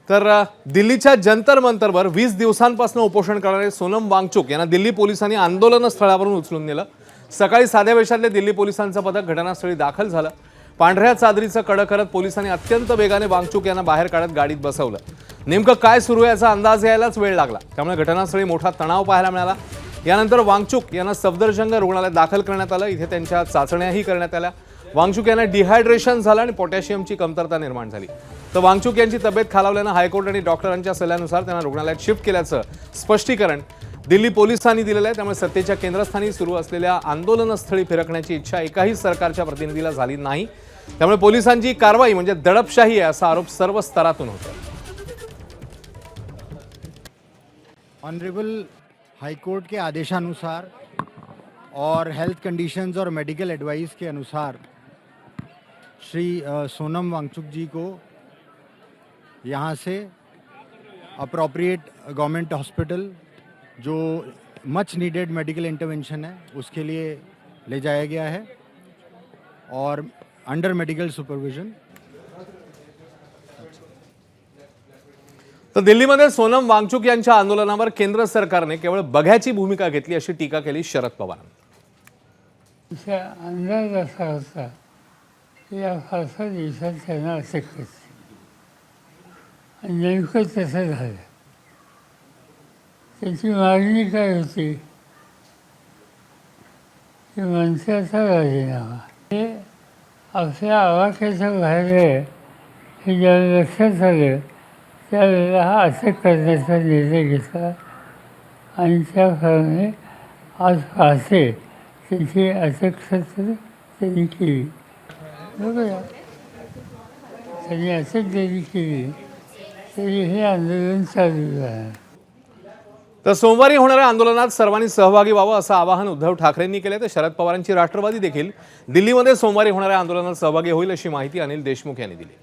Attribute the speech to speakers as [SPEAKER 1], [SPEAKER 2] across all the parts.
[SPEAKER 1] तर दिल्लीच्या जंतर मंतरवर 20 दिवसांपासून उपोषण करणारे सोनम वांगचुक यांना दिल्ली पोलिसांनी आंदोलन स्थळावरून उचलून नेलं। सकाळी साध्या वेशातले दिल्ली पोलिसांचं पथक घटनास्थळी दाखल झालं। पांढऱ्या चादरीचं कडं करत पोलिसांनी अत्यंत वेगाने वांगचुक यांना बाहेर काढत गाडीत बसवलं। नेमकं काय सुरू आहे याचा अंदाज यायलाच वेळ लागला, त्यामुळे घटनास्थळी मोठा तणाव पाहायला मिळाला। यानंतर वांगचुक यांना सफदरजंग रुग्णालयात दाखल करण्यात आलं। इथे त्यांच्या चाचण्याही करण्यात आल्या। वांगचुक यांना डिहायड्रेशन झालं आणि पोटॅशियमची कमतरता निर्माण झाली। तर वांगचुक यांची तब्येत खालावल्यानं हायकोर्ट आणि डॉक्टरांच्या सल्ल्यानुसार त्यांना रुग्णालयात शिफ्ट केल्याचं स्पष्टीकरण दिल्ली पोलिसांनी दिलेलं आहे। त्यामुळे सत्तेच्या केंद्रस्थानी सुरू असलेल्या आंदोलनस्थळी फिरकण्याची इच्छा एकाही सरकारच्या प्रतिनिधीला झाली नाही। त्यामुळे पोलिसांची कारवाई म्हणजे दडपशाही आहे असा आरोप सर्व स्तरातून होतो।
[SPEAKER 2] ऑनरेबल हाईकोर्ट के आदेशानुसार और हेल्थ कंडीशंस और मेडिकल एडवाइस के अनुसार श्री सोनम वांगचुक जी को यहाँ से अप्रोप्रिएट गवर्नमेंट हॉस्पिटल जो मच नीडेड मेडिकल इंटरवेंशन है उसके लिए ले जाया गया है और अंडर मेडिकल सुपरविजन।
[SPEAKER 1] तर दिल्लीमध्ये सोनम वांगचुक यांच्या आंदोलनावर केंद्र सरकारने केवळ बघ्याची भूमिका घेतली अशी टीका केली शरद पवारांनी।
[SPEAKER 3] अंदाज असा होता की या फारसा दिवसात त्यांना असे करते आणि नेमकं तसं झालं। त्याची मागणी काय होती की मनसेचा राजीनामा, हे आपल्या आवाक्याच्या बाहेर आहे हे ज्यावेळेला लक्षात आलं त्यावेळेला हा असं करण्याचा निर्णय घेतला आणि त्याप्रमाणे आज पाहते त्यांची अटक त्यांनी केली। बघूया, त्यांनी अटक जरी केली तरी हे आंदोलन चालू आहे।
[SPEAKER 1] तर सोमवारी होणाऱ्या आंदोलनात सर्वांनी सहभागी व्हावं असं आवाहन उद्धव ठाकरेंनी केलं। तर शरद पवारांची राष्ट्रवादी देखील दिल्लीमध्ये सोमवारी होणाऱ्या आंदोलनात सहभागी होईल अशी माहिती अनिल देशमुख यांनी दिली।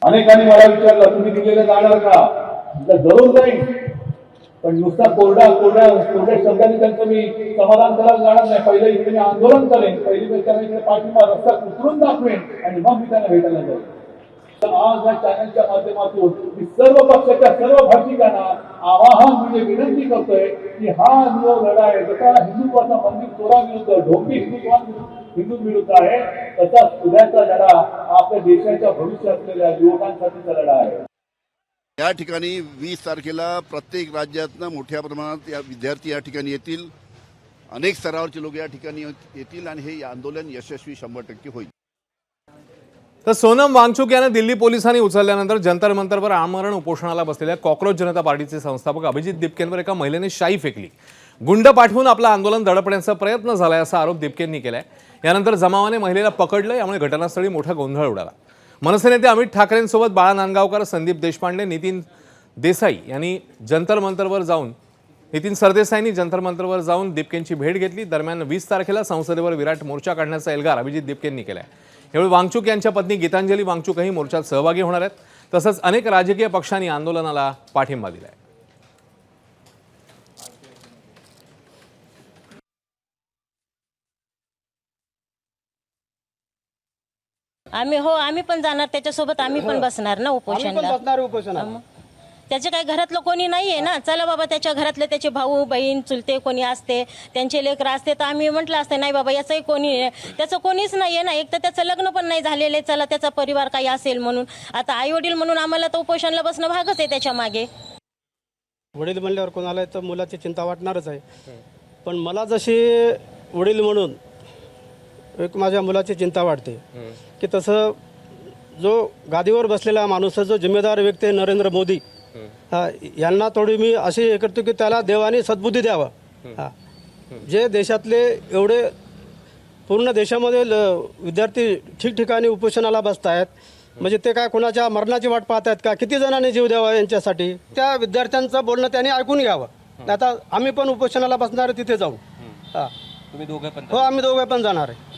[SPEAKER 4] अनेकांनी मला विचारलं तुम्ही दिल्लीला जाणार का? जरूर जाईन, पण नुसता कोरड्या शब्दांनी त्यांचं मी समाधान करायला जाणार नाही। पहिले इकडे मी आंदोलन करेन, पहिली त्यांना इकडे पाठिंबा रस्ता उतरून दाखवेन आणि मग मी त्यांना भेटायला जाईन। आज या चॅनलच्या माध्यमातून मी सर्व पक्षाच्या सर्व भाषिकांना आवाहन म्हणजे विनंती करतोय की हा जो लढा आहे, जसा हिंदुत्वाचा मंदिर चोराविरुद्ध ढोंगी हिंदू विरुद्ध आहे, तसा उद्याचा लढा आपल्या देशाच्या भविष्य असलेल्या युवकांसाठीचा लढा आहे।
[SPEAKER 5] या ठिकाणी 20 तारखेला प्रत्येक राज्यातनं मोठ्या प्रमाणात या विद्यार्थी या ठिकाणी येतील। अनेक स्तरावरचे लोक या ठिकाणी येतील आणि हे आंदोलन यशस्वी 100% होईल।
[SPEAKER 1] तर सोनम वांगचुक यांना दिल्ली पोलिसांनी उचलल्यानंतर जंतर मंतरवर आमरण उपोषणाला बसलेल्या कॉक्रोच जनता पार्टीचे संस्थापक अभिजित दिपकेंवर एका महिलेने शाई फेकली। गुंड पाठवून आपलं आंदोलन दडपण्याचा प्रयत्न झालाय असा आरोप दिपकेंनी केलाय। यानंतर जमावाने महिलेला पकडलं, यामुळे घटनास्थळी मोठा गोंधळ उडाला। मनसे नेते अमित ठाकरेंसोबत बाळा नांदगावकर, संदीप देशपांडे, नितीन सरदेसाईंनी जंतर मंतरवर जाऊन दिपकेंची भेट घेतली। दरम्यान 20 तारखेला संसदेवर विराट मोर्चा काढण्याचा एल्गार अभिजित दिपकेंनी केलाय। यावेळी वांगचुक यांच्या पत्नी गीतांजली वांगचुकही मोर्चात सहभागी होणार आहेत। तसंच अनेक राजकीय पक्षांनी आंदोलनाला पाठिंबा दिलाय।
[SPEAKER 6] आम्ही पण जाणार त्याच्यासोबत, आम्ही पण बसणार ना उपोषणाला। त्याचे काही घरातलं कोणी नाहीये ना, चला बाबा त्याच्या घरातले त्याचे भाऊ बहीण चुलते कोणी असते, त्यांचे लेकर असते तर आम्ही म्हटलं असतं नाही बाबा याचंही कोणी, त्याचं कोणीच नाहीये ना। एक तर त्याचं लग्न पण नाही झालेलं, चला त्याचा परिवार काही असेल म्हणून आता आई वडील म्हणून आम्हाला तर उपोषणाला बसणं भागच आहे त्याच्या मागे।
[SPEAKER 7] वडील म्हणल्यावर कोणाला तर मुलाची चिंता वाटणारच आहे, पण मला जशी वडील म्हणून एक माझ्या मुलाची चिंता वाटते की तसं जो गादीवर बसलेला माणूस, जो जिम्मेदार व्यक्ती आहे नरेंद्र मोदी, यांना थोडी मी अशी हे करतो की त्याला देवाने सद्बुद्धी द्यावा। जे देशातले एवढे पूर्ण देशामध्ये विद्यार्थी ठिकठिकाणी उपोषणाला बसत आहेत, म्हणजे ते काय कोणाच्या मरणाची वाट पाहत आहेत का? किती जणांनी जीव द्यावा यांच्यासाठी? त्या विद्यार्थ्यांचं बोलणं त्यांनी ऐकून घ्यावं। आता आम्ही पण उपोषणाला बसणार आहे, तिथे जाऊ। तुम्ही दोघे पण? हो, आम्ही दोघे पण जाणार आहे।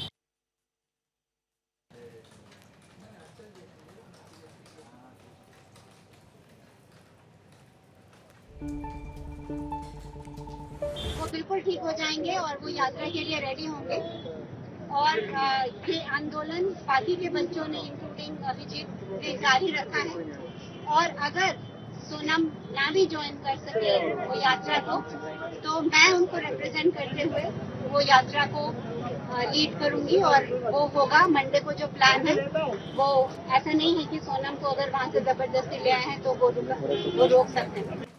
[SPEAKER 8] वो बिल्कुल ठीक हो जाएंगे और वो यात्रा के लिए रेडी होंगे। और ये आंदोलन पार्टी के बच्चों ने इंक्लूडिंग अभिजीत ने जारी रखा है। और अगर सोनम ना भी ज्वाइन कर सके वो यात्रा को, तो मैं उनको रिप्रेजेंट करते हुए वो यात्रा को लीड करूंगी। और वो होगा मंडे को जो प्लान है, वो ऐसा नहीं है कि सोनम को अगर वहां से जबरदस्ती ले आए हैं तो वो रोक सकते हैं।